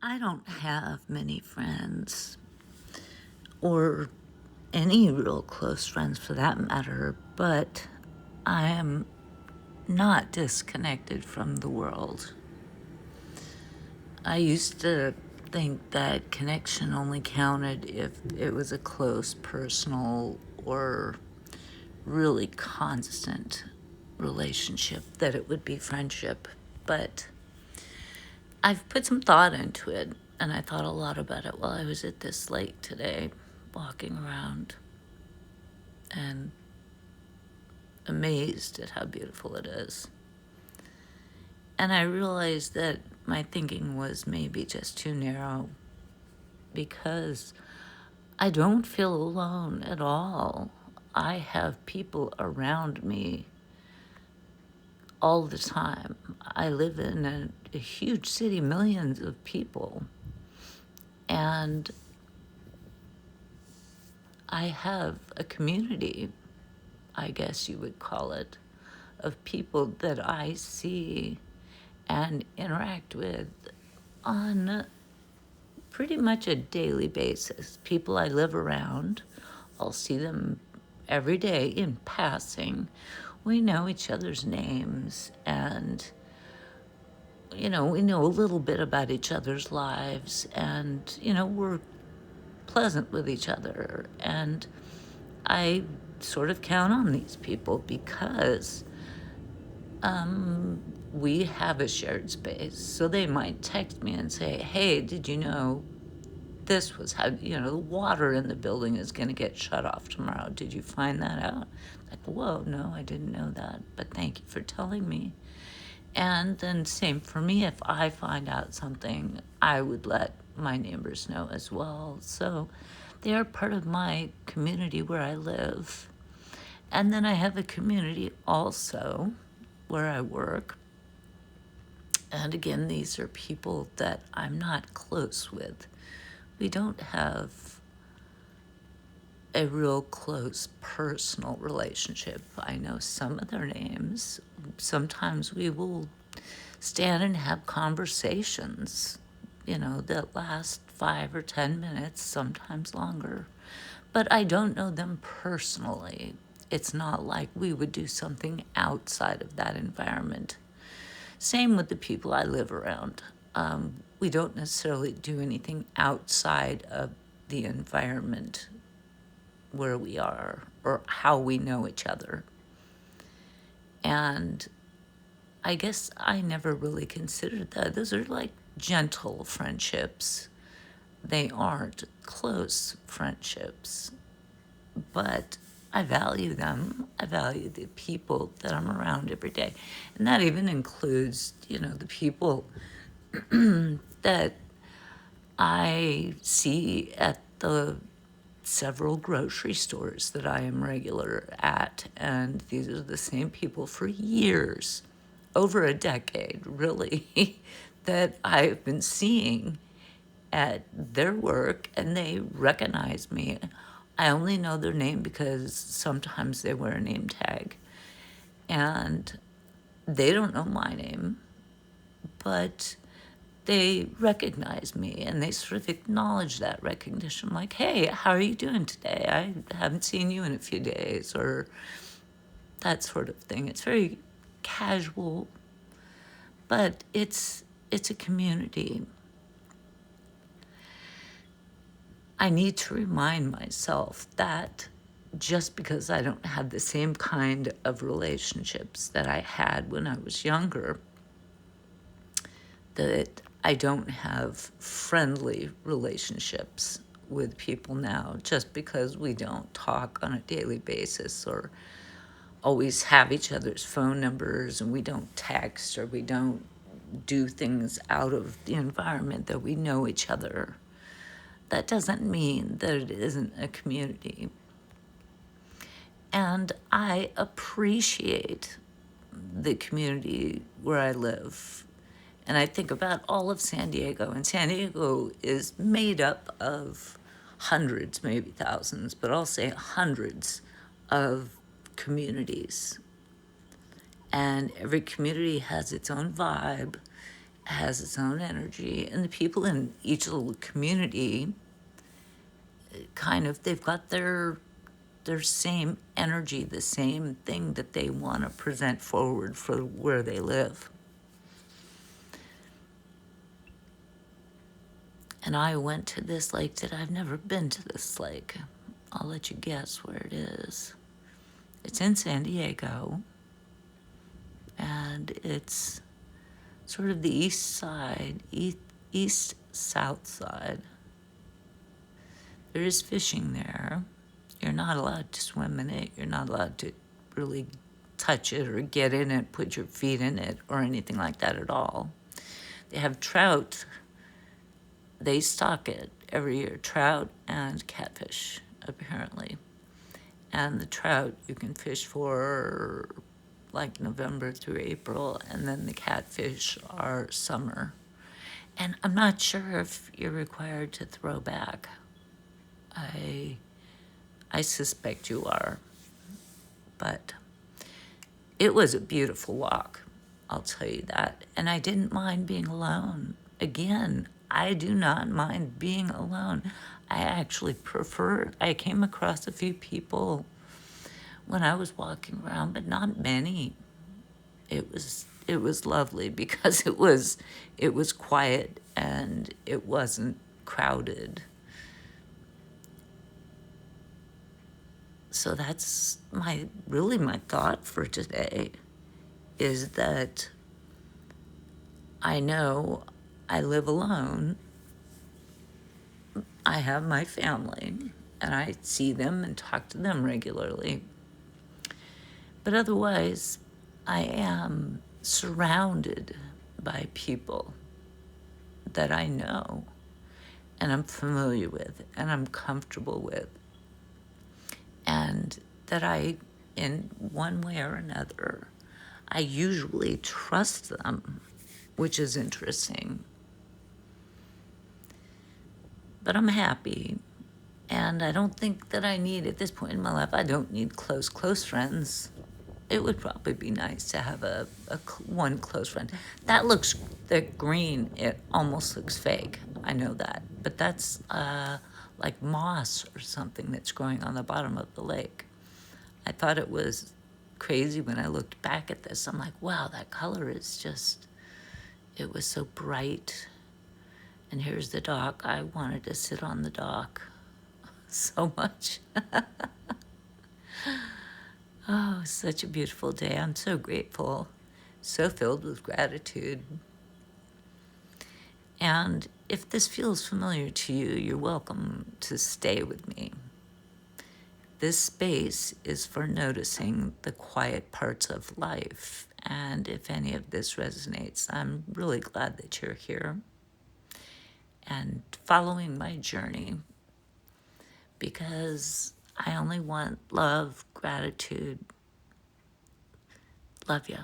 I don't have many friends, or any real close friends for that matter, but I am not disconnected from the world. I used to think that connection only counted if it was a close, personal, or really constant relationship, that it would be friendship. But I've put some thought into it, and I thought a lot about it while I was at this lake today, walking around, and amazed at how beautiful it is. And I realized that my thinking was maybe just too narrow, because I don't feel alone at all. I have people around me all the time. I live in a huge city, millions of people, and I have a community, I guess you would call it, of people that I see and interact with on pretty much a daily basis. People I live around, I'll see them every day in passing. We know each other's names, and we know a little bit about each other's lives, and we're pleasant with each other. And I sort of count on these people because we have a shared space. So they might text me and say, hey, did you know this was how, the water in the building is going to get shut off tomorrow? Did you find that out? Like, whoa, no, I didn't know that, but thank you for telling me. And then same for me, if I find out something, I would let my neighbors know as well. So they are part of my community where I live. And then I have a community also where I work. And again, these are people that I'm not close with. We don't have a real close personal relationship. I know some of their names. Sometimes we will stand and have conversations, that last 5 or 10 minutes, sometimes longer. But I don't know them personally. It's not like we would do something outside of that environment. Same with the people I live around. We don't necessarily do anything outside of the environment where we are or how we know each other. And I guess I never really considered that. Those are like gentle friendships. They aren't close friendships, but I value them. I value the people that I'm around every day. And that even includes, the people that I see at the several grocery stores that I am regular at. And these are the same people for years, over a decade, really, that I've been seeing at their work, and they recognize me. I only know their name because sometimes they wear a name tag, and they don't know my name, but they recognize me, and they sort of acknowledge that recognition, like, hey, how are you doing today? I haven't seen you in a few days, or that sort of thing. It's very casual, but it's a community. I need to remind myself that just because I don't have the same kind of relationships that I had when I was younger, that I don't have friendly relationships with people now, just because we don't talk on a daily basis or always have each other's phone numbers, and we don't text, or we don't do things out of the environment that we know each other. That doesn't mean that it isn't a community. And I appreciate the community where I live. And I think about all of San Diego, and San Diego is made up of hundreds, maybe thousands, but I'll say hundreds of communities. And every community has its own vibe, has its own energy, and the people in each little community kind of, they've got their same energy, the same thing that they want to present forward for where they live. And I went to this lake that I've never been to this lake. I'll let you guess where it is. It's in San Diego, and it's sort of the east side, east south side. There is fishing there. You're not allowed to swim in it. You're not allowed to really touch it or get in it, put your feet in it, or anything like that at all. They have trout. They stock it every year, trout and catfish, apparently. And the trout you can fish for like November through April, and then the catfish are summer. And I'm not sure if you're required to throw back. I suspect you are, but it was a beautiful walk, I'll tell you that. And I didn't mind being alone. Again, I do not mind being alone. I actually prefer, I came across a few people when I was walking around, but not many. It was lovely because it was quiet and it wasn't crowded. So that's my thought for today, is that I know I live alone. I have my family and I see them and talk to them regularly. But otherwise, I am surrounded by people that I know and I'm familiar with and I'm comfortable with, and that I, in one way or another, I usually trust them, which is interesting. But I'm happy, and I don't think that I need, at this point in my life, I don't need close friends. It would probably be nice to have one close friend. That green, it almost looks fake. I know that. But that's like moss or something that's growing on the bottom of the lake. I thought it was crazy when I looked back at this. I'm like, wow, that color is just, it was so bright. And here's the dock. I wanted to sit on the dock so much. Oh, such a beautiful day. I'm so grateful, so filled with gratitude. And if this feels familiar to you, you're welcome to stay with me. This space is for noticing the quiet parts of life. And if any of this resonates, I'm really glad that you're here and following my journey, because I only want love, gratitude. Love ya.